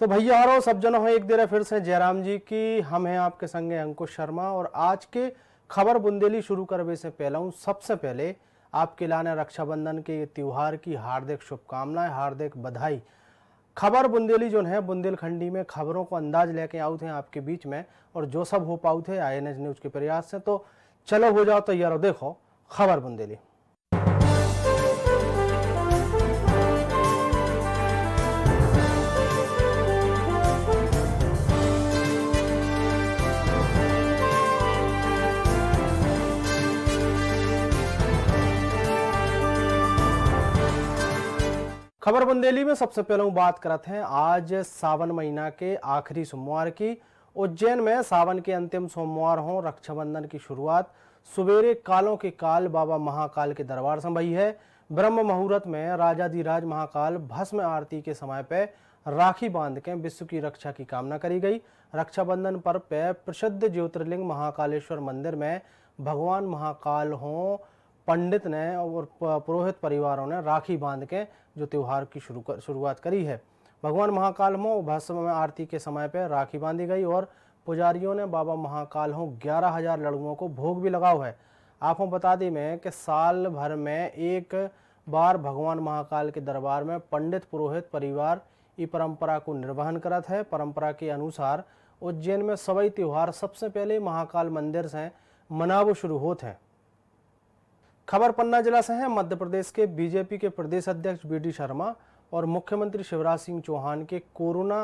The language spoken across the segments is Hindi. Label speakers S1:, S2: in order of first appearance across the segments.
S1: तो भैया और सब जन हो एक देर फिर से जयराम जी की हम हैं आपके संगे अंकुश शर्मा। और आज के खबर बुंदेली शुरू करने से पहले सबसे पहले आपके लाने रक्षाबंधन के त्योहार की हार्दिक शुभकामनाएं, हार्दिक बधाई। खबर बुंदेली जो है बुंदेलखंडी में खबरों को अंदाज लेके आउट हैं आपके बीच में, और जो सब हो पाऊ थे INS न्यूज के प्रयास से। तो चलो हो जाओ तैयार, देखो खबर बुंदेली। खबर बुंदेली में सबसे पहले बात करते हैं आज सावन महीना के आखिरी सोमवार की। उज्जैन में सावन के अंतिम सोमवार हो रक्षाबंधन की शुरुआत सवेरे कालों के काल बाबा महाकाल के दरबार से भई है। ब्रह्म मुहूर्त में राजाधिराज महाकाल भस्म आरती के समय पे राखी बांध के विश्व की रक्षा की कामना करी गई। रक्षाबंधन पर्व पे प्रसिद्ध ज्योतिर्लिंग महाकालेश्वर मंदिर में भगवान महाकाल हो पंडित ने और पुरोहित परिवारों ने राखी बांध के जो त्योहार की शुरुआत करी है। भगवान महाकाल में भस्म में आरती के समय पर राखी बांधी गई और पुजारियों ने बाबा महाकाल हो 11,000 लड़ुओं को भोग भी लगाओ है। आपको बता दी मैं कि साल भर में एक बार भगवान महाकाल के दरबार में पंडित पुरोहित परिवार इस परंपरा को निर्वहन करत है। परंपरा के अनुसार उज्जैन में सभी त्योहार सबसे पहले महाकाल मंदिर से मनावो शुरू होते हैं। खबर पन्ना जिला से है। मध्य प्रदेश के बीजेपी के प्रदेश अध्यक्ष BD शर्मा और मुख्यमंत्री शिवराज सिंह चौहान के कोरोना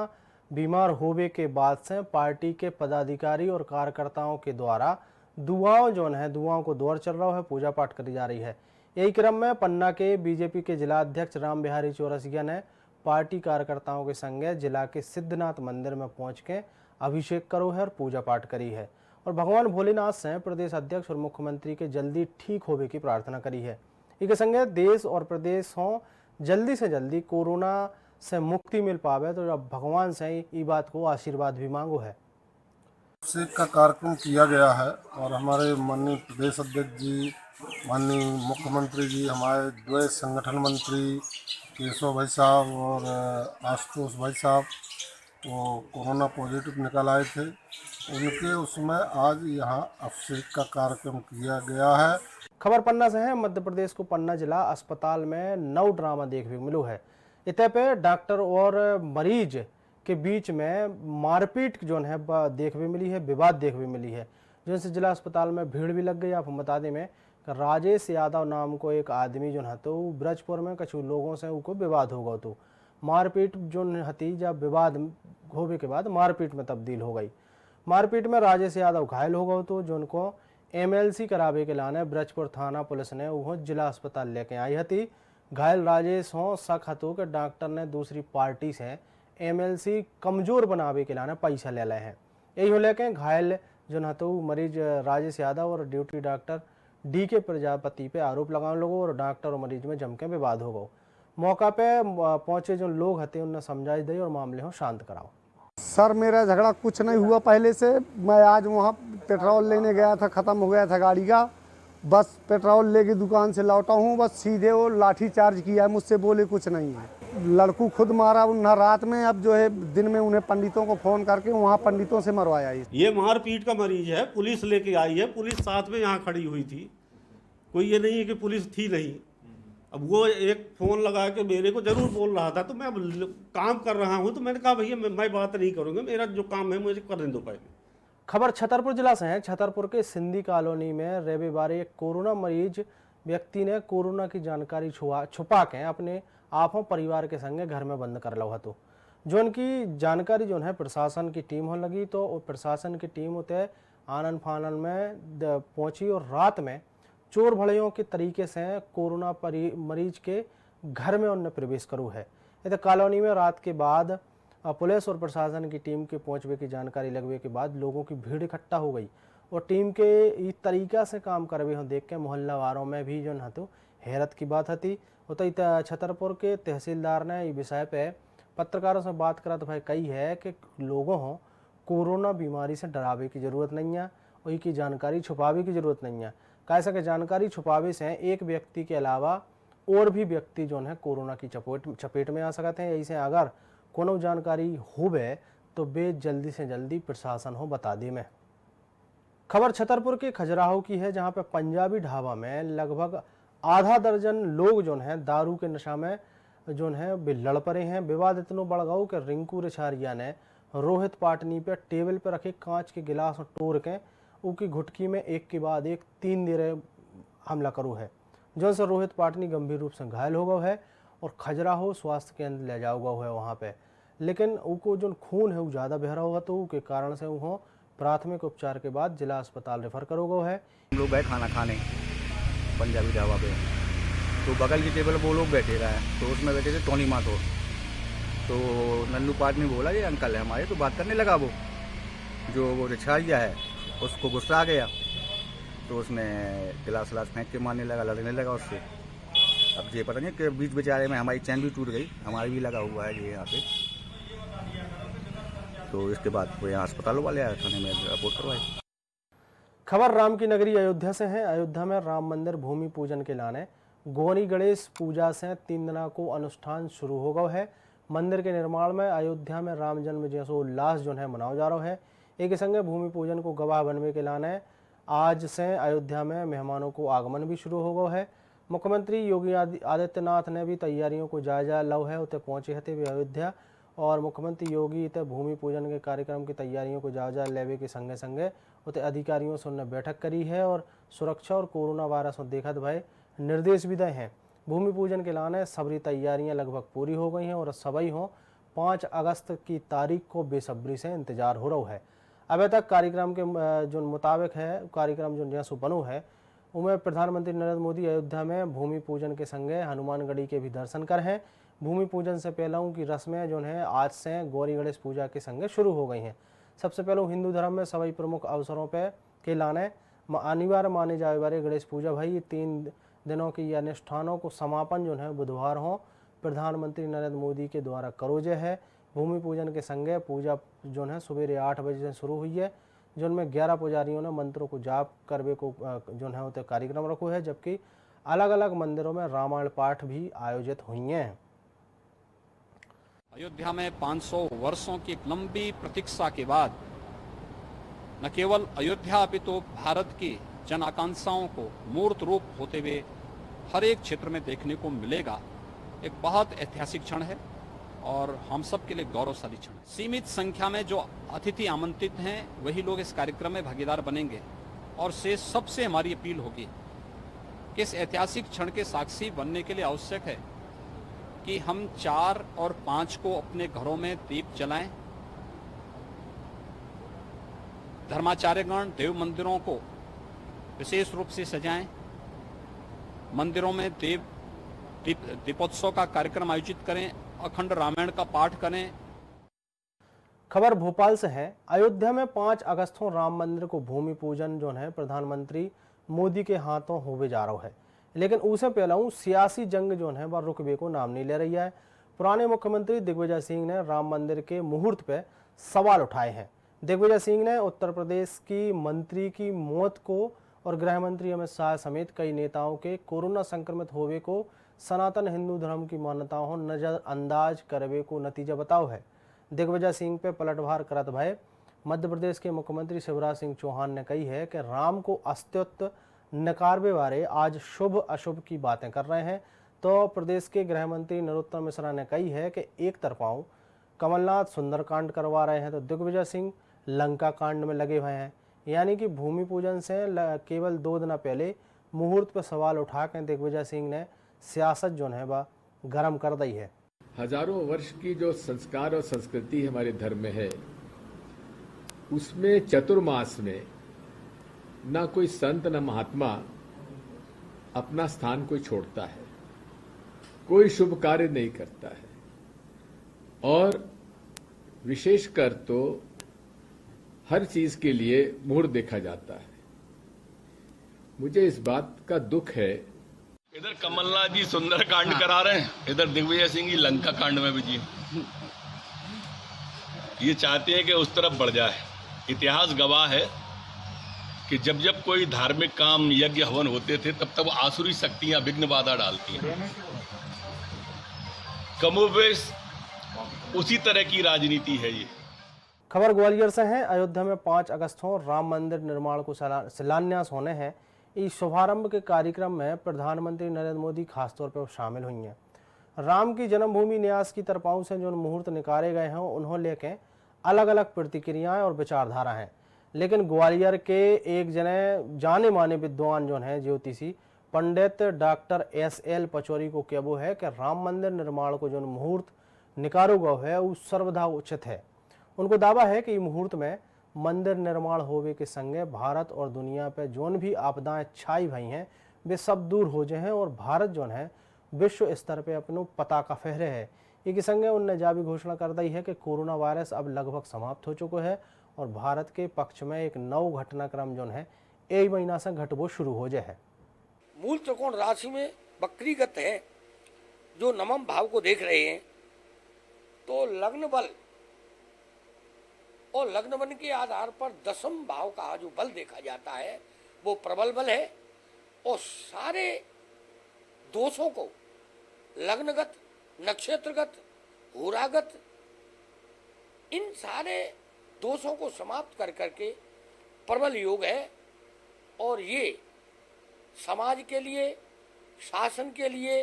S1: बीमार होने के बाद से पार्टी के पदाधिकारी और कार्यकर्ताओं के द्वारा दुआओं को दौर चल रहा है, पूजा पाठ करी जा रही है। यही क्रम में पन्ना के बीजेपी के जिला अध्यक्ष राम बिहारी चौरसिया ने पार्टी कार्यकर्ताओं के संगे जिला के सिद्धनाथ मंदिर में पहुंच के अभिषेक करो है और पूजा पाठ करी है और भगवान भोलेनाथ से प्रदेश अध्यक्ष और मुख्यमंत्री के जल्दी ठीक होने की प्रार्थना करी है। इसके संगे देश और प्रदेश हो जल्दी से जल्दी कोरोना से मुक्ति मिल पावे, तो अब भगवान से ये बात को आशीर्वाद भी मांगो है।
S2: अभिषेक का कार्यक्रम किया गया है और हमारे माननीय प्रदेश अध्यक्ष जी, माननीय मुख्यमंत्री जी, हमारे द्वय संगठन मंत्री केशव भाई साहब और आशुतोष भाई साहब वो कोरोना पॉजिटिव निकल आए थे, उनके उसमें आज यहाँ अभिषेक का कार्यक्रम किया गया है।
S1: खबर पन्ना से है। मध्य प्रदेश को पन्ना जिला अस्पताल में नव ड्रामा देखने को मिलो है। इतने पे डॉक्टर और मरीज के बीच में मारपीट जो है देखने मिली है, विवाद देखने मिली है, जिनसे जिला अस्पताल में भीड़ भी लग गई। आप बता दें में राजेश यादव नाम को एक आदमी जो है तो ब्रजपुर में कुछ लोगों से उनको विवाद होगा, तो मारपीट जो हती जब विवाद होने के बाद मारपीट में तब्दील हो गई। मारपीट में राजेश यादव घायल हो गए, तो जो उनको MLC करावे के लाने ब्रजपुर थाना पुलिस ने वो जिला अस्पताल लेके आई हती। घायल राजेश हो शक हतो कि डॉक्टर ने दूसरी पार्टी से MLC कमजोर बनावे के लाने पैसा ले हैं। यही हो लेके घायल जो न तो मरीज राजेश यादव और ड्यूटी डॉक्टर DK प्रजापति पे आरोप लगाने लोगों और डॉक्टर और मरीज में जम के विवाद हो गो। मौका पे पहुंचे जो लोग हते उन्हें समझाई दी और मामले हो शांत कराओ।
S3: सर मेरा झगड़ा कुछ नहीं हुआ पहले से। मैं आज वहाँ पेट्रोल लेने गया था, ख़त्म हो गया था गाड़ी का, बस पेट्रोल लेके दुकान से लौटा हूँ, बस सीधे वो लाठी चार्ज किया है मुझसे, बोले कुछ नहीं है। लड़कू खुद मारा उन्हें रात में, अब जो है दिन में उन्हें पंडितों को फ़ोन करके वहाँ पंडितों से मरवाया।
S4: ये मारपीट का मरीज है, पुलिस लेके आई है, पुलिस साथ में यहाँ खड़ी हुई थी, कोई ये नहीं है कि पुलिस थी नहीं। अब वो एक फ़ोन लगा के मेरे को ज़रूर बोल रहा था, तो मैं काम कर रहा हूँ, तो मैंने कहा भैया मैं बात नहीं करूँगा, मेरा जो काम है मुझे करने दो पहले।
S1: खबर छतरपुर जिला से है। छतरपुर के सिंधी कॉलोनी में रविवार एक कोरोना मरीज व्यक्ति ने कोरोना की जानकारी छुपा के अपने आपों परिवार के संगे घर में बंद कर लो हतो। जो उनकी जानकारी जो है प्रशासन की टीम हो लगी, तो प्रशासन की टीम उते आनन फानन में पहुंची और रात में चोर भड़ियों के तरीके से कोरोना मरीज के घर में उन्हें प्रवेश करू है। इधर कॉलोनी में रात के बाद पुलिस और प्रशासन की टीम के पहुंचने की जानकारी लगने के बाद लोगों की भीड़ इकट्ठा हो गई और टीम के इस तरीका से काम करवे हो देख के मोहल्ला वालों में भी जो है तो हैरत की बात थी। तो छतरपुर के तहसीलदार ने इस विषय पे पत्रकारों से बात करा तो भाई कही है कि लोगों को कोरोना बीमारी से डरावे की ज़रूरत नहीं है और इसकी जानकारी छुपावे की ज़रूरत नहीं है। कैसा कि जानकारी छुपावे से एक व्यक्ति के अलावा और भी व्यक्ति जो है कोरोना की चपेट में आ सकते हैं। ऐसे अगर कोनो जानकारी होवे तो बे जल्दी से जल्दी प्रशासन हो बता दे। में खबर छतरपुर के खजुराहो की है, जहां पे पंजाबी ढाबा में लगभग आधा दर्जन लोग जो हैं दारू के नशा में जो है वे लड़ पड़े हैं। विवाद इतना बढ़ गया कि रिंकू रिछारिया ने रोहित पाटनी पे टेबल पर रखे कांच के गिलास तोड़ के उनकी घुटकी में एक के बाद एक 3 देर हमला करू है, जिनसे रोहित पाटनी गंभीर रूप से घायल हो गया है और खजुराहो स्वास्थ्य केंद्र ले जाओ गया है वहाँ पे। लेकिन उनको जो खून है वो ज़्यादा बहरा होगा तो के कारण से उन्हों प्राथमिक उपचार के बाद जिला अस्पताल रेफर करो गया है।
S5: हम लोग गए खाना खाने पंजाबी ढाबा पे, तो बगल की टेबल वो लोग बैठे रहे, तो उसमें बैठे थे टोनी माथुर। तो नन्नू पाटनी बोला ये अंकल है हमारे, तो बात करने लगा वो रिछारिया है, उसको गुस्सा आ गया तो उसने गिलास विलास फेंक के मारने लगा, लड़ने लगा उससे। अब ये पता नहीं कि बीच बेचारे में हमारी चैन भी टूट गई, हमारी भी लगा हुआ है ये यहाँ पे। तो इसके बाद वो यहाँ अस्पताल वाले आए, थाने में रिपोर्ट करवाई।
S1: खबर राम की नगरी अयोध्या से है। अयोध्या में राम मंदिर भूमि पूजन के लाने गौरी गणेश पूजा से 3 दिना को अनुष्ठान शुरू हो गया है। मंदिर के निर्माण में अयोध्या में राम जन्म जैसो उल्लास जो है मनाया जा रहा है। एक संगे भूमि पूजन को गवाह बनने के लाने आज से अयोध्या में मेहमानों को आगमन भी शुरू हो गया है। मुख्यमंत्री योगी आदित्यनाथ ने भी तैयारियों को जायजा लो है, उते पहुंचे हते वे अयोध्या और मुख्यमंत्री योगी इते भूमि पूजन के कार्यक्रम की तैयारियों को जायजा लेवे के संगे संगे उते अधिकारियों से उन्हें बैठक करी है और सुरक्षा और कोरोना वायरस को देखत भाई निर्देश भी दिए हैं। भूमि पूजन के लाने सबरी तैयारियां लगभग पूरी हो गई हैं और सभी हो 5 अगस्त की तारीख को बेसब्री से इंतजार हो रहा है। अभी तक कार्यक्रम के जो मुताबिक है कार्यक्रम जो जैसो बनो है उनमें प्रधानमंत्री नरेंद्र मोदी अयोध्या में भूमि पूजन के संगे हनुमानगढ़ी के भी दर्शन कर हैं। भूमि पूजन से पहले की रस्में जो है आज से गौरी गणेश पूजा के संगे शुरू हो गई हैं। सबसे पहले हिंदू धर्म में सभी प्रमुख अवसरों पे के लाने अनिवार्य माने जाने वाले गणेश पूजा भाई ये 3 दिनों की अनुष्ठानों को समापन जो है बुधवार हो प्रधानमंत्री नरेंद्र मोदी के द्वारा करोजे है। भूमि पूजन के संगे पूजा जो है सवेरे 8 बजे से शुरू हुई है, जिनमें 11 पुजारियों ने मंत्रों को जाप करवे को जो है होते कार्यक्रम रखो है, जबकि अलग अलग मंदिरों में रामायण पाठ भी आयोजित हुई हैं।
S6: अयोध्या में 500 वर्षों की एक लंबी प्रतीक्षा के बाद न केवल अयोध्या अपितु भारत की जन आकांक्षाओं को मूर्त रूप होते हुए हर एक क्षेत्र में देखने को मिलेगा। एक बहुत ऐतिहासिक क्षण है और हम सब के लिए गौरवशाली क्षण है। सीमित संख्या में जो अतिथि आमंत्रित हैं वही लोग इस कार्यक्रम में भागीदार बनेंगे और से सबसे हमारी अपील होगी कि इस ऐतिहासिक क्षण के साक्षी बनने के लिए आवश्यक है कि हम 4 और 5 को अपने घरों में दीप जलाएं। धर्माचार्यगण देव मंदिरों को विशेष रूप से सजाएं। मंदिरों में दीपोत्सव का कार्यक्रम आयोजित करें, अखंड रामायण का पाठ करें।
S1: खबर भोपाल से है। अयोध्या में 5 अगस्त को राम मंदिर को भूमि पूजन जो है प्रधानमंत्री मोदी के हाथों होवे जा रहा है, लेकिन उससे पहले सियासी जंग जो है वह रुकवे को नाम नहीं ले रही है। पुराने मुख्यमंत्री दिग्विजय सिंह ने राम मंदिर के मुहूर्त पे सवाल उठाए हैं। दिग्विजय सिंह ने उत्तर प्रदेश की मंत्री की मौत को और गृह मंत्री अमित शाह समेत कई नेताओं के कोरोना संक्रमित होवे को सनातन हिंदू धर्म की मान्यताओं नजरअंदाज करवे को नतीजा बताओ है। दिग्विजय सिंह पे पलटवार करत भय मध्य प्रदेश के मुख्यमंत्री शिवराज सिंह चौहान ने कही है कि राम को अस्तित्व नकारवे वाले आज शुभ अशुभ की बातें कर रहे हैं। तो प्रदेश के गृह मंत्री नरोत्तम मिश्रा ने कही है कि एक तरफा कमलनाथ सुंदरकांड करवा रहे हैं तो दिग्विजय सिंह लंका कांड में लगे हुए हैं। यानी कि भूमि पूजन से केवल 2 दिन पहले मुहूर्त पर सवाल उठा कर दिग्विजय सिंह ने सियासत जो है वह गर्म कर दी है।
S7: हजारों वर्ष की जो संस्कार और संस्कृति हमारे धर्म में है उसमें चतुर्मास में ना कोई संत न महात्मा अपना स्थान कोई छोड़ता है, कोई शुभ कार्य नहीं करता है और विशेषकर तो हर चीज के लिए मुहूर्त देखा जाता है। मुझे इस बात का दुख है।
S8: इधर कमलनाथ जी सुंदरकांड करा रहे हैं, इधर दिग्विजय सिंह जी लंका कांड में भी जी ये चाहते हैं कि उस तरफ बढ़ जाए। इतिहास गवाह है कि जब जब कोई धार्मिक काम यज्ञ हवन होते थे तब तब आसुरी शक्तियां विघ्न बाधा डालती हैं। कमोबेश उसी तरह की राजनीति है ये।
S1: खबर ग्वालियर से है। अयोध्या में 5 अगस्त को राम मंदिर निर्माण को शिलान्यास होने हैं। इस शुभारंभ के कार्यक्रम में प्रधानमंत्री नरेंद्र मोदी खासतौर पर शामिल हुई हैं। राम की जन्मभूमि न्यास की तरफाओं से जो मुहूर्त निकाले गए हैं उन्हों लेके अलग अलग प्रतिक्रियाएं और विचारधारा हैं। लेकिन ग्वालियर के एक जाने माने विद्वान जो हैं ज्योतिषी पंडित डॉक्टर SL पचौरी को कहबो है कि राम मंदिर निर्माण को जो मुहूर्त निकालो गो है वो सर्वदा उचित है। उनको दावा है कि मुहूर्त में मंदिर निर्माण होवे के संगे भारत और दुनिया पे जोन भी आपदाएं छाई भई हैं वे सब दूर हो जाए हैं और भारत जो है विश्व स्तर पे अपनो पताका फहरे है। एक संगे उनने जा भी घोषणा कर दी है कि कोरोना वायरस अब लगभग समाप्त हो चुका है और भारत के पक्ष में एक नव घटनाक्रम जो है एक महीना से घटबो शुरू हो जाए है।
S9: मूल त्रिकोण राशि में वक्रीगत है जो नवम भाव को देख रहे हैं तो लग्न बल और लग्न बल के आधार पर दशम भाव का जो बल देखा जाता है वो प्रबल बल है और सारे दोषों को लग्नगत नक्षत्रगत होरागत इन सारे दोषों को समाप्त कर करके प्रबल योग है और ये समाज के लिए शासन के लिए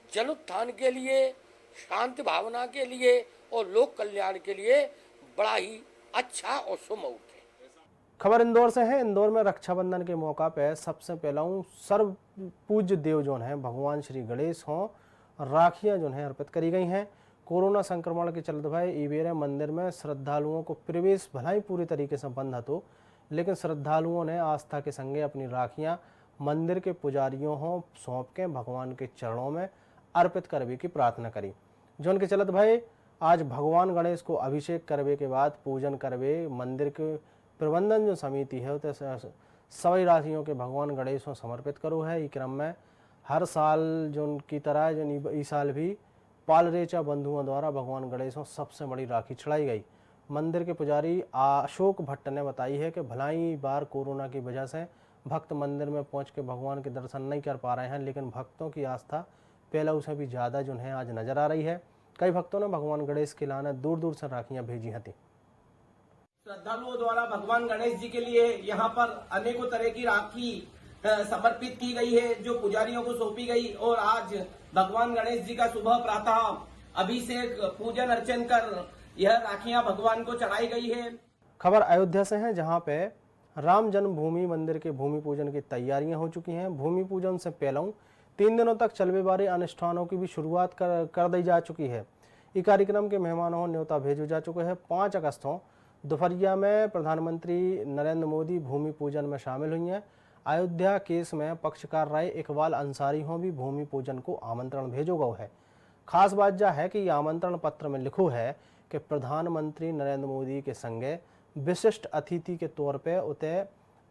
S9: जलोत्थान के लिए शांति भावना के लिए और लोक कल्याण के लिए बड़ा ही अच्छा और शुभ मुहूर्त है।
S1: खबर इंदौर से है। इंदौर में रक्षाबंधन के मौका पे सबसे पहला सर्व पूज्य देव जो है भगवान श्री गणेश हों राखियां जो है अर्पित करी गई हैं। कोरोना संक्रमण के चलते भाई ईवेरे मंदिर में श्रद्धालुओं को प्रवेश भलाई पूरी तरीके से बंद हो, लेकिन श्रद्धालुओं ने आस्था के संगे अपनी राखियां मंदिर के पुजारियों हों सौंप के भगवान के चरणों में अर्पित करने की प्रार्थना करी। जो उनके चलत भाई आज भगवान गणेश को अभिषेक करवे के बाद पूजन करवे मंदिर के प्रबंधन जो समिति है तो सभी राशियों के भगवान गणेश को समर्पित करो है। इस क्रम में हर साल जो उनकी तरह जो इस साल भी पालरेचा बंधुओं द्वारा भगवान गणेश को सबसे बड़ी राखी चढ़ाई गई। मंदिर के पुजारी अशोक भट्ट ने बताई है कि भलाई बार कोरोना की वजह से भक्त मंदिर में पहुंच के भगवान के दर्शन नहीं कर पा रहे हैं, लेकिन भक्तों की आस्था पहले उसे भी ज़्यादा जो है आज नजर आ रही है। कई भक्तों ने भगवान गणेश के लाने दूर दूर से राखियां भेजी थी।
S10: श्रद्धालुओं द्वारा भगवान गणेश जी के लिए यहाँ पर अनेकों तरह की राखी समर्पित की गई है जो पुजारियों को सौंपी गई और आज भगवान गणेश जी का सुबह प्रातः अभिषेक पूजन अर्चन कर यह राखियां भगवान को चढ़ाई गई है।
S1: खबर अयोध्या से है जहां पे राम जन्मभूमि मंदिर के भूमि पूजन की तैयारियां हो चुकी हैं। भूमि पूजन से पहले 3 दिनों तक चलने वाले अनुष्ठानों की भी शुरुआत कर दी जा चुकी है। इस कार्यक्रम के मेहमानों न्योता भेजा जा चुके हैं। 5 अगस्त को दोपहरिया में प्रधानमंत्री नरेंद्र मोदी भूमि पूजन में शामिल हुई हैं। अयोध्या केस में पक्षकार राय इकबाल अंसारी हों भी भूमि पूजन को आमंत्रण भेजो गया है। खास बात यह है कि यह आमंत्रण पत्र में लिखो है कि प्रधानमंत्री नरेंद्र मोदी के संगे विशिष्ट अतिथि के तौर पर उते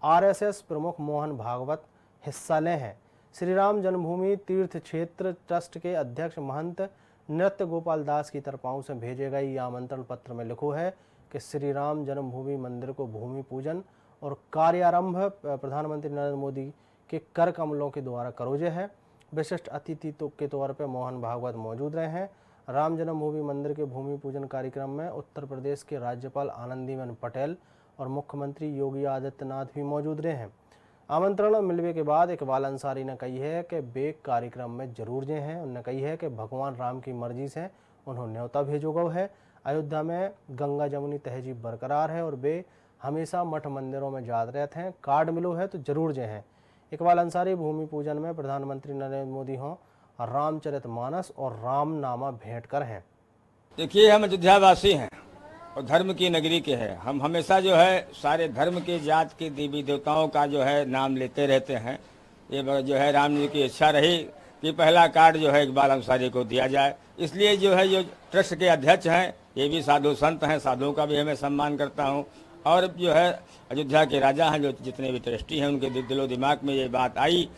S1: RSS प्रमुख मोहन भागवत हिस्सा ले हैं। श्री राम जन्मभूमि तीर्थ क्षेत्र ट्रस्ट के अध्यक्ष महंत नृत्य गोपाल दास की तरफाओं से भेजे गए यह आमंत्रण पत्र में लिखो है कि श्री राम जन्मभूमि मंदिर को भूमि पूजन और कार्यारंभ प्रधानमंत्री नरेंद्र मोदी के कर कमलों के द्वारा करोजे है। विशिष्ट अतिथि के तौर पर मोहन भागवत मौजूद रहे हैं। राम जन्मभूमि मंदिर के भूमि पूजन कार्यक्रम में उत्तर प्रदेश के राज्यपाल आनंदीबेन पटेल और मुख्यमंत्री योगी आदित्यनाथ भी मौजूद रहे हैं। आमंत्रण मिलने के बाद इकबाल अंसारी ने कही है कि वे कार्यक्रम में जरूर जे हैं। उन्होंने कही है कि भगवान राम की मर्जी से उन्होंने न्योता भेजो गो है। अयोध्या में गंगा जमुनी तहजीब बरकरार है और वे हमेशा मठ मंदिरों में जात रहते हैं। कार्ड मिलो है तो जरूर जे हैं। इकबाल अंसारी भूमि पूजन में प्रधानमंत्री नरेंद्र मोदी हों रामचरितमानस और रामनामा भेंट कर हैं।
S11: देखिए, हम अयोध्यावासी हैं और धर्म की नगरी के हैं। हम हमेशा जो है सारे धर्म के जात के देवी देवताओं का जो है नाम लेते रहते हैं। ये जो है राम जी की इच्छा रही कि पहला कार्ड जो है इकबाल अंसारी को दिया जाए। इसलिए जो है जो ट्रस्ट के अध्यक्ष हैं ये भी साधु संत हैं, साधुओं का भी मैं सम्मान करता हूँ। और जो है अयोध्या के राजा हैं, जो जितने भी ट्रस्टी हैं, उनके दिलो दिमाग में ये बात आई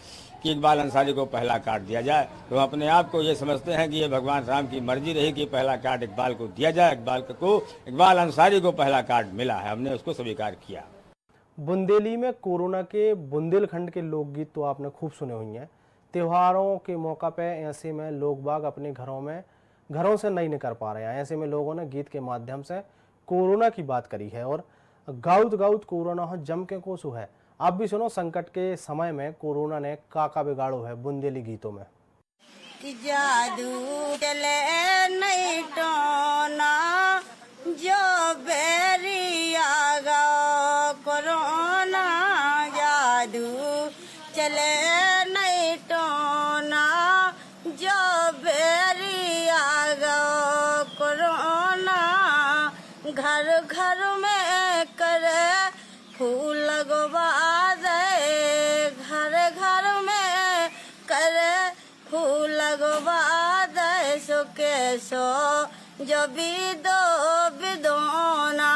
S11: कि इकबाल अंसारी को पहला कार्ड दिया जाए। तो हम अपने आप को ये समझते हैं कि ये भगवान राम की मर्जी रही कि पहला कार्ड इकबाल को दिया जाए। इकबाल अंसारी को पहला कार्ड मिला है, हमने उसको स्वीकार किया।
S1: बुंदेली में कोरोना के बुंदेलखंड के लोकगीत तो आपने खूब सुने हुए हैं। त्योहारों के मौका पे ऐसे में लोग बाग अपने घरों में घरों से नहीं निकल पा रहे हैं। ऐसे में लोगों ने गीत के माध्यम से कोरोना की बात करी है और गाउत गाउत कोरोना हो जम के कोसू है। आप भी सुनो संकट के समय में कोरोना ने काका बिगाड़ो है बुंदेली गीतों में।
S12: जादू चले नहीं टोना जो बेरी आगा कोरोना, जादू चले नहीं टोना जो बेरी आगा कोरोना, घर घर में करे फूल लगवा दे, घर घर में करे फूल लगवा दे, सो के सो जो बिदो बिदोना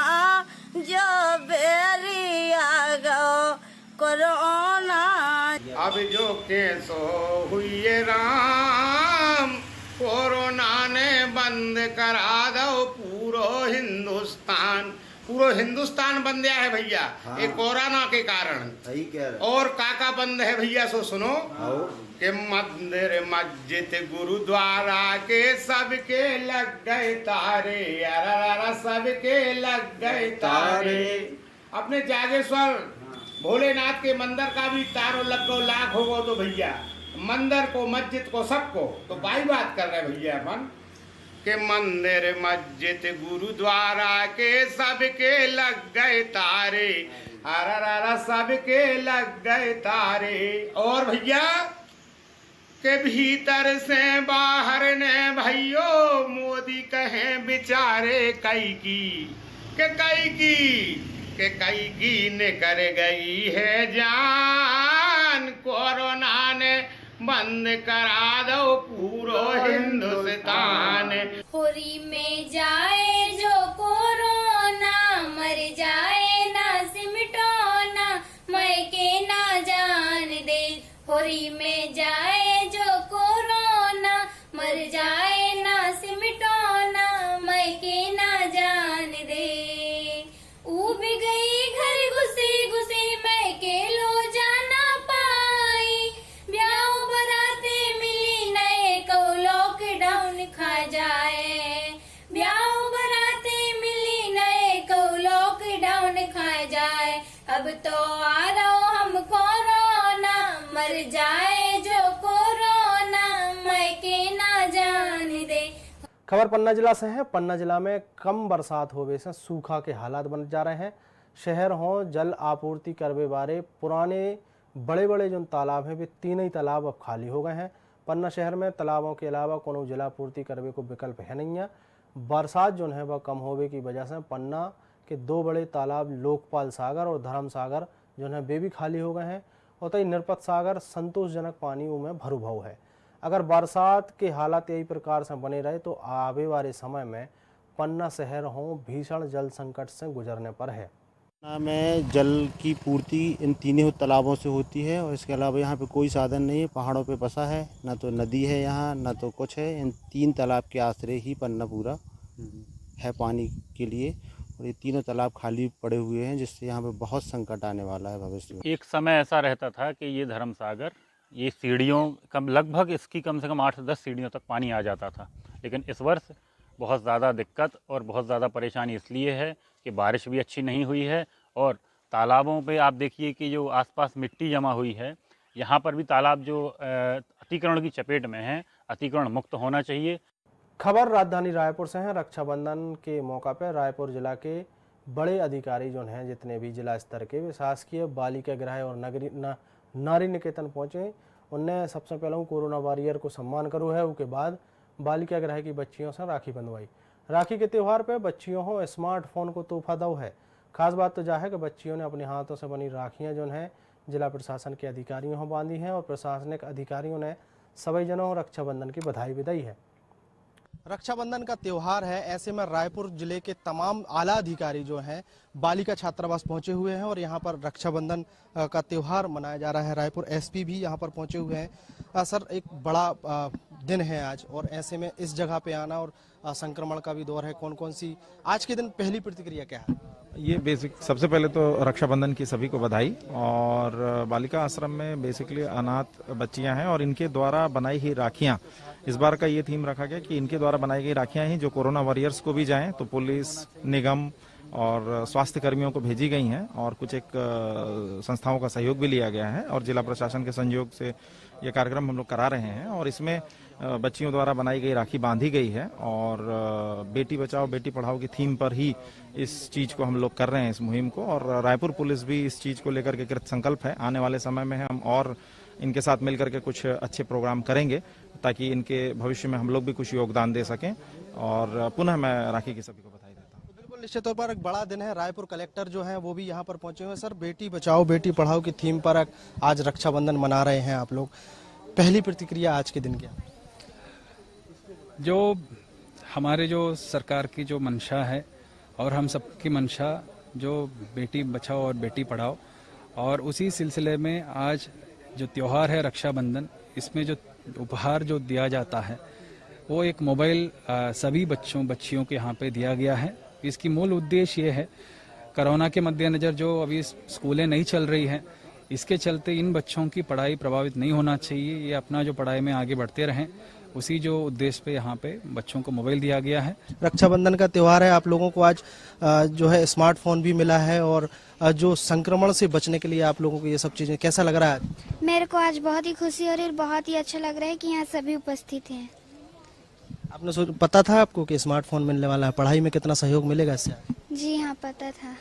S12: जो बेरी आगो कोरोना।
S13: अब जो केसो हुई राम, कोरोना ने बंद करा दो पूरो हिंदुस्तान, पूरा हिंदुस्तान बंद गया है भैया। हाँ। ये कोरोना के कारण। सही कह रहे। और काका बंद है भैया, सो सुनो कि मंदिर मस्जिद गुरुद्वारा के सबके लग गए तारे, यारा सबके लग गए तारे। अपने जागेश्वर भोलेनाथ के मंदिर का भी तारों लग गो लाख हो गो तो भैया, मंदिर को मस्जिद को सबको तो बाई बात कर रहे भैया अपन के मंदिर मस्जिद गुरुद्वारा के सबके लग गए तारे, अरा सबके लग गए तारे। और भैया के भीतर से बाहर ने भैयो मोदी कहें बेचारे कई की ने कर गई है जान, कोरोना ने बंद करा दो पूरो हिंदुस्तान।
S14: होरी में जाए जो कोरोना, मर जाए ना सिमटोना, मैं के ना जान दे। होरी में जाए जो कोरोना, मर जाए ना सिमटोना, मैं के ना जान दे। ऊब गई घर घुसी घुसी, मैं के लो जाना पाई, ब्याह बराते मिली नए को लॉकडाउन खा जाए, ब्याह बराते मिली नए को लॉकडाउन खा जाए। अब तो आ रहो हम कोरोना, मर जाए जो कोरोना, मैं के ना जान दे।
S1: खबर पन्ना जिला से है। पन्ना जिला में कम बरसात होने से सूखा के हालात बन जा रहे हैं। शहर हो जल आपूर्ति करवे बारे पुराने बड़े बड़े जो तालाब हैं वे तीन ही तालाब अब खाली हो गए हैं। पन्ना शहर में तालाबों के अलावा कोनो जल आपूर्ति करवे को विकल्प है नहीं है। बरसात जो है वह कम होने की वजह से पन्ना के दो बड़े तालाब लोकपाल सागर और धर्म सागर जो है वे भी खाली हो गए हैं। और तई निरपत सागर संतोषजनक पानी में भरू भाव है। अगर बरसात के हालात यही प्रकार से बने रहे तो आने वाले समय में पन्ना शहर हो भीषण जल संकट से गुजरने पर है।
S15: पन्ना में जल की पूर्ति इन तीनों तालाबों से होती है और इसके अलावा यहाँ पे कोई साधन नहीं है। पहाड़ों पे बसा है, ना तो नदी है यहाँ, ना तो कुछ है। इन तीन तालाब के आश्रय ही पन्ना पूरा है पानी के लिए और ये तीनों तालाब खाली पड़े हुए हैं, जिससे यहाँ पे बहुत संकट आने वाला है भविष्य में।
S16: एक समय ऐसा रहता था कि ये धर्म सागर ये सीढ़ियों कम लगभग इसकी कम से कम 8 से 10 सीढ़ियों तक पानी आ जाता था, लेकिन इस वर्ष बहुत ज़्यादा दिक्कत और बहुत ज़्यादा परेशानी इसलिए है कि बारिश भी अच्छी नहीं हुई है और तालाबों पे आप देखिए कि जो आसपास मिट्टी जमा हुई है, यहाँ पर भी तालाब जो अतिक्रमण की चपेट में है, अतिक्रमण मुक्त होना चाहिए।
S1: खबर राजधानी रायपुर से है। रक्षाबंधन के मौका पर रायपुर जिला के बड़े अधिकारी जो हैं जितने भी जिला स्तर के वे शासकीय बालिका गृह और नारी निकेतन पहुँचे। उनने सबसे पहले कोरोना वॉरियर को सम्मान करो है, उसके बाद बालिका गृह की बच्चियों से राखी बंधवाई। राखी के त्यौहार पर बच्चियों को स्मार्टफोन को तोहफा दो है। खास बात तो यह है कि बच्चियों ने अपने हाथों से बनी राखियाँ जो हैं जिला प्रशासन के अधिकारियों को बांधी हैं और प्रशासनिक अधिकारियों ने सभी जनों रक्षाबंधन की बधाई भी दी है। रक्षाबंधन का त्यौहार है, ऐसे में रायपुर जिले के तमाम आला अधिकारी जो हैं बालिका छात्रावास पहुंचे हुए हैं और यहां पर रक्षाबंधन का त्यौहार मनाया जा रहा है। रायपुर एसपी भी यहां पर पहुंचे हुए हैं। सर, एक बड़ा दिन है आज और ऐसे में इस जगह पे आना और संक्रमण का भी दौर है, कौन कौन सी आज के दिन पहली प्रतिक्रिया क्या है?
S17: ये बेसिक सबसे पहले तो रक्षाबंधन की सभी को बधाई। और बालिका आश्रम में बेसिकली अनाथ बच्चियां हैं और इनके द्वारा बनाई हुई राखियां इस बार का ये थीम रखा गया कि इनके द्वारा बनाई गई राखियां ही जो कोरोना वॉरियर्स को भी जाएं, तो पुलिस, निगम और स्वास्थ्य कर्मियों को भेजी गई हैं और कुछ एक संस्थाओं का सहयोग भी लिया गया है और जिला प्रशासन के सहयोग से ये कार्यक्रम हम लोग करा रहे हैं। और इसमें बच्चियों द्वारा बनाई गई राखी बांधी गई है और बेटी बचाओ बेटी पढ़ाओ की थीम पर ही इस चीज को हम लोग कर रहे हैं, इस मुहिम को। और रायपुर पुलिस भी इस चीज को लेकर के कृत संकल्प है। आने वाले समय में हम और इनके साथ मिलकर के कुछ अच्छे प्रोग्राम करेंगे ताकि इनके भविष्य में हम लोग भी कुछ योगदान दे सकें। और पुनः मैं राखी की सभी को बधाई देता हूँ।
S1: बिल्कुल, निश्चित तौर पर एक बड़ा दिन है। रायपुर कलेक्टर जो है वो भी यहाँ पर पहुंचे हुए हैं। सर, बेटी बचाओ बेटी पढ़ाओ की थीम पर आज रक्षाबंधन मना रहे हैं आप लोग, पहली प्रतिक्रिया आज के दिन क्या?
S18: जो हमारे जो सरकार की जो मंशा है और हम सबकी मंशा जो बेटी बचाओ और बेटी पढ़ाओ, और उसी सिलसिले में आज जो त्यौहार है रक्षाबंधन, इसमें जो उपहार जो दिया जाता है वो एक मोबाइल सभी बच्चियों के यहाँ पे दिया गया है। इसकी मूल उद्देश्य ये है, कोरोना के मद्देनज़र जो अभी स्कूलें नहीं चल रही हैं, इसके चलते इन बच्चों की पढ़ाई प्रभावित नहीं होना चाहिए, ये अपना जो पढ़ाई में आगे बढ़ते रहें, उसी जो उद्देश्य पे यहाँ पे बच्चों को मोबाइल दिया गया है।
S1: रक्षाबंधन का त्यौहार है, आप लोगों को आज जो है स्मार्टफोन भी मिला है और जो संक्रमण से बचने के लिए आप लोगों को ये सब चीजें, कैसा लग रहा है?
S19: मेरे को आज बहुत ही खुशी हो रही है, बहुत ही अच्छा लग रहा है कि यहाँ सभी उपस्थित हैं।
S1: आपने पता था आपको कि स्मार्टफोन मिलने वाला है, पढ़ाई में कितना सहयोग मिलेगा इससे?
S19: जी हाँ, पता था।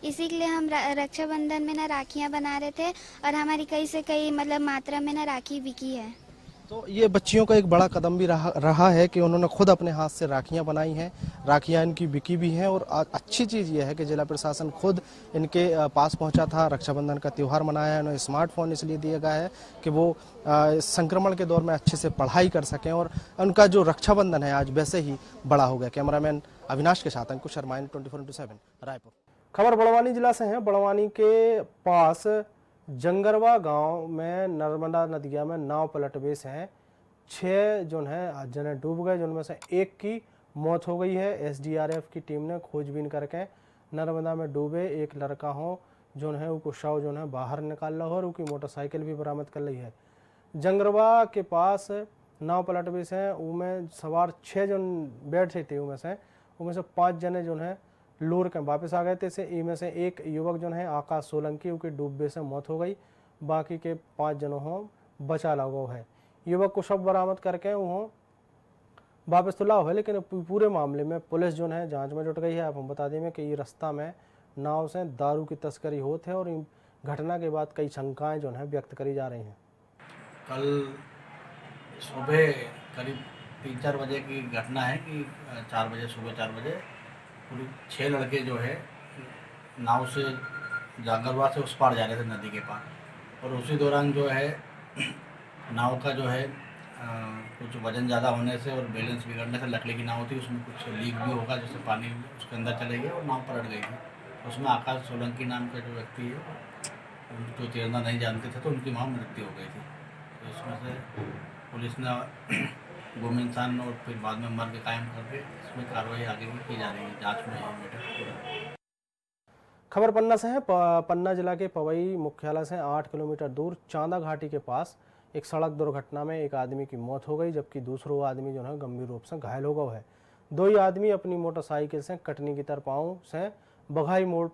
S19: इसी के लिए हम रक्षाबंधन में ना राखियाँ बना रहे थे और हमारी कई से कई मतलब मात्रा में ना राखी बिकी है।
S1: तो ये बच्चियों का एक बड़ा कदम भी रहा है कि उन्होंने खुद अपने हाथ से राखियां बनाई हैं, राखियां इनकी बिकी भी हैं। और अच्छी चीज़ ये है कि जिला प्रशासन खुद इनके पास पहुंचा था, रक्षाबंधन का त्यौहार मनाया है। उन्हें स्मार्टफोन इसलिए दिया गया है कि वो संक्रमण के दौर में अच्छे से पढ़ाई कर सकें और उनका जो रक्षाबंधन है आज वैसे ही बड़ा हो गया। कैमरामैन अविनाश के साथ अंकुश शर्मा, 24/7 रायपुर। खबर बड़वानी जिला से है। बड़वानी के पास जंगरवा गांव में नर्मदा नदिया में नाव पलटने से 6 जो है जने डूब गए, जिनमें से एक की मौत हो गई है। एसडीआरएफ की टीम ने खोजबीन करके नर्मदा में डूबे एक लड़का हो जो है उसको शव जो है बाहर निकाल रहा हो और उसकी मोटरसाइकिल भी बरामद कर ली है। जंगरवा के पास नाव पलटने से उनमें सवार 6 जन बैठे थे, उनमें से 5 जने जो है लूर के वापस आ गए थे। इनमें से एक युवक जो है आकाश सोलंकी, उसके डूबने से मौत हो गई। बाकी के 5 जनों हो बचा लगा है। युवक को शव बरामद करके वो वापस तो लाओ है, लेकिन पूरे मामले में पुलिस जो है जांच में जुट गई है। आप हम बता दें कि ये रास्ता में नाव से दारू की तस्करी होती है और इन घटना के बाद कई शंकाएं जो है व्यक्त करी जा रही हैं।
S20: कल सुबह करीब 3-4 बजे की घटना है कि 4 बजे सुबह 4 बजे पूरी 6 लड़के जो है नाव से जागरवा से उस पार जा रहे थे नदी के पार, और उसी दौरान जो है नाव का जो है कुछ वजन ज़्यादा होने से और बैलेंस बिगड़ने से, लकड़ी की नाव थी उसमें कुछ लीक भी होगा जिससे पानी उसके अंदर चले गए और नाव पलट गई थी। उसमें आकाश सोलंकी नाम का जो व्यक्ति है जो तैरना नहीं जानते थे तो उनकी वहाँ मृत्यु हो गई थी। तो इसमें से पुलिस ने गुम इंसान और फिर बाद में मर्ग कायम करके इसमें कार्रवाई आगे भी की जा रही है, जांच में है मैटर।
S1: खबर पन्ना से है। पन्ना जिला के पवई मुख्यालय से 8 किलोमीटर दूर चांदा घाटी के पास एक सड़क दुर्घटना में एक आदमी की मौत हो गई, जबकि दूसरा आदमी जो है गंभीर रूप से घायल हो गया है। 2 ही आदमी अपनी मोटरसाइकिल से कटनी की तरफ से बघाई मोड़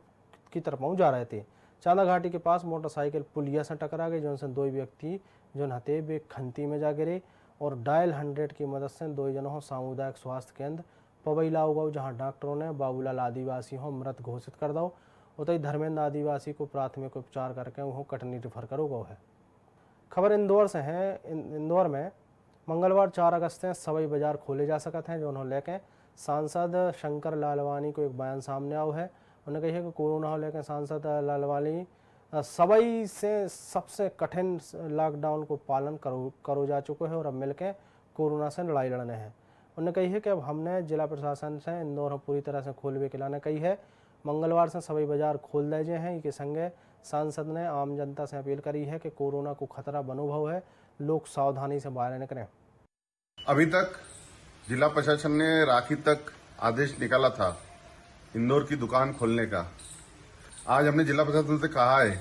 S1: की तरफ जा रहे थे। चांदा घाटी के पास मोटरसाइकिल पुलिया से टकरा गई, जिनसे 2 व्यक्ति जो हते वे खंती में जा गिरे और डायल 100 की मदद से 2 जनों सामुदायिक स्वास्थ्य केंद्र पवई लाओ गौ, जहाँ डॉक्टरों ने बाबूलाल आदिवासी हो मृत घोषित कर दो। उतई धर्मेंद्र आदिवासी को प्राथमिक उपचार करके वह कटनी रेफर करो गौ है। खबर इंदौर से है। इंदौर में मंगलवार 4 अगस्त से सवाई बाजार खोले जा सकते हैं, जो उन्होंने लेके सांसद शंकर लालवानी को एक बयान सामने आओ है। उन्होंने कही है कि कोरोना को लेकर सांसद लालवानी सवाई से सबसे कठिन लॉकडाउन को पालन करो जा चुके हैं और अब मिलकर कोरोना से लड़ाई लड़ने हैं। उन्होंने कही है कि अब हमने जिला प्रशासन से इंदौर पूरी तरह से खोलने के लाने कही है। मंगलवार से सभी बाजार खोल दिए हैं। इसके संगे सांसद ने आम जनता से अपील करी है कि कोरोना को खतरा अनुभव है, लोग सावधानी से बाहर निकलें।
S21: अभी तक जिला प्रशासन ने राखी तक आदेश निकाला था इंदौर की दुकान खोलने का। आज हमने जिला प्रशासन से कहा है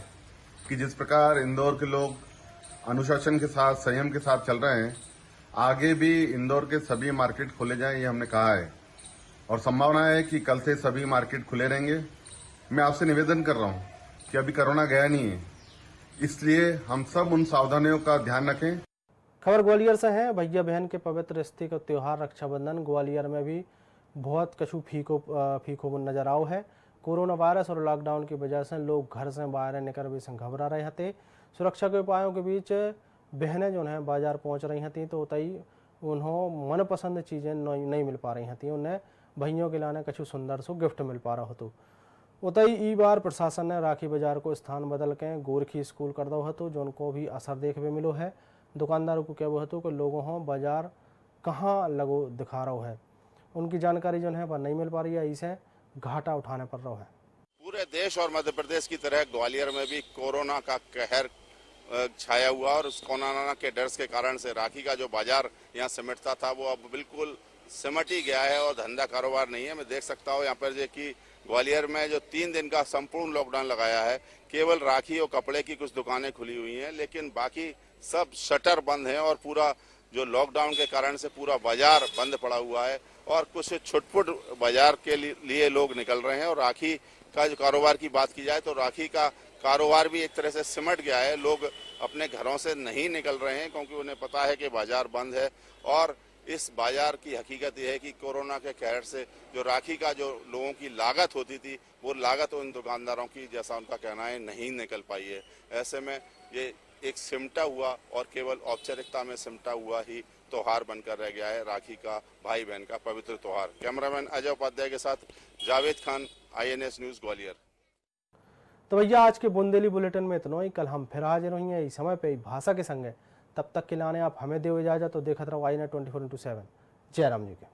S21: कि जिस प्रकार इंदौर के लोग अनुशासन के साथ संयम के साथ चल रहे हैं, आगे भी इंदौर के सभी मार्केट खोले जाएं, ये हमने कहा है और संभावना है कि कल से सभी मार्केट खुले रहेंगे। मैं आपसे निवेदन कर रहा हूं कि अभी कोरोना गया नहीं है, इसलिए हम सब उन सावधानियों का ध्यान रखें।
S1: खबर ग्वालियर से है। भैया बहन के पवित्र रिश्ते का त्यौहार रक्षाबंधन ग्वालियर में भी बहुत कछु फीको नजर आओ है। कोरोना वायरस और लॉकडाउन की वजह से लोग घर से बाहर निकल भी घबरा रहे थे। सुरक्षा के उपायों के बीच बहनें जो हैं बाजार पहुंच रही थी, तो उतई उन्हों मनपसंद चीज़ें नहीं मिल पा रही थी। उन्हें भैयों के लाने कछु सुंदर सो गिफ्ट मिल पा रहा हो। उतई ई बार प्रशासन ने राखी बाजार को स्थान बदल के गोरखी स्कूल कर दो हतो, जो उनको भी असर देखने मिलो है। दुकानदारों को कहो हतो कि लोगों हो बाजार कहाँ लगो दिखा रहा है, उनकी जानकारी जो है वह नहीं मिल पा रही है, इसे घाटा उठाने पड़ रहा है।
S2: पूरे देश और मध्य प्रदेश की तरह ग्वालियर में भी कोरोना का कहर छाया हुआ और उस कोरोना के डर के कारण से राखी का जो बाजार यहाँ सिमटता था वो अब बिल्कुल सिमट ही गया है और धंधा कारोबार नहीं है। मैं देख सकता हूँ यहाँ पर जो कि ग्वालियर में जो 3 दिन का संपूर्ण लॉकडाउन लगाया है, केवल राखी और कपड़े की कुछ दुकानें खुली हुई हैं, लेकिन बाकी सब शटर बंद हैं और पूरा जो लॉकडाउन के कारण से पूरा बाजार बंद पड़ा हुआ है और कुछ छुटपुट बाजार के लिए लोग निकल रहे हैं। और राखी का जो कारोबार की बात की जाए तो राखी का कारोबार भी एक तरह से सिमट गया है। लोग अपने घरों से नहीं निकल रहे हैं क्योंकि उन्हें पता है कि बाजार बंद है और इस बाजार की हकीकत यह है कि कोरोना के कहर से जो राखी का जो लोगों की लागत होती थी वो लागत उन दुकानदारों की, जैसा उनका कहना है, नहीं निकल पाई है। ऐसे में ये एक सिमटा हुआ और केवल औपचारिकता में सिमटा हुआ ही त्योहार बनकर रह गया है, राखी का भाई बहन का पवित्र त्योहार। कैमरामैन अजय उपाध्याय के साथ जावेद खान, INS न्यूज़ ग्वालियर।
S1: तो भैया आज के बुंदेली बुलेटिन में इतना ही। कल हम फिर हाजिर होंगे इस समय पे भाषा के संगे। तब तक के लाने आप हमें दो इजाजत, तो देखते रहो INS 24/7। जय राम जी के।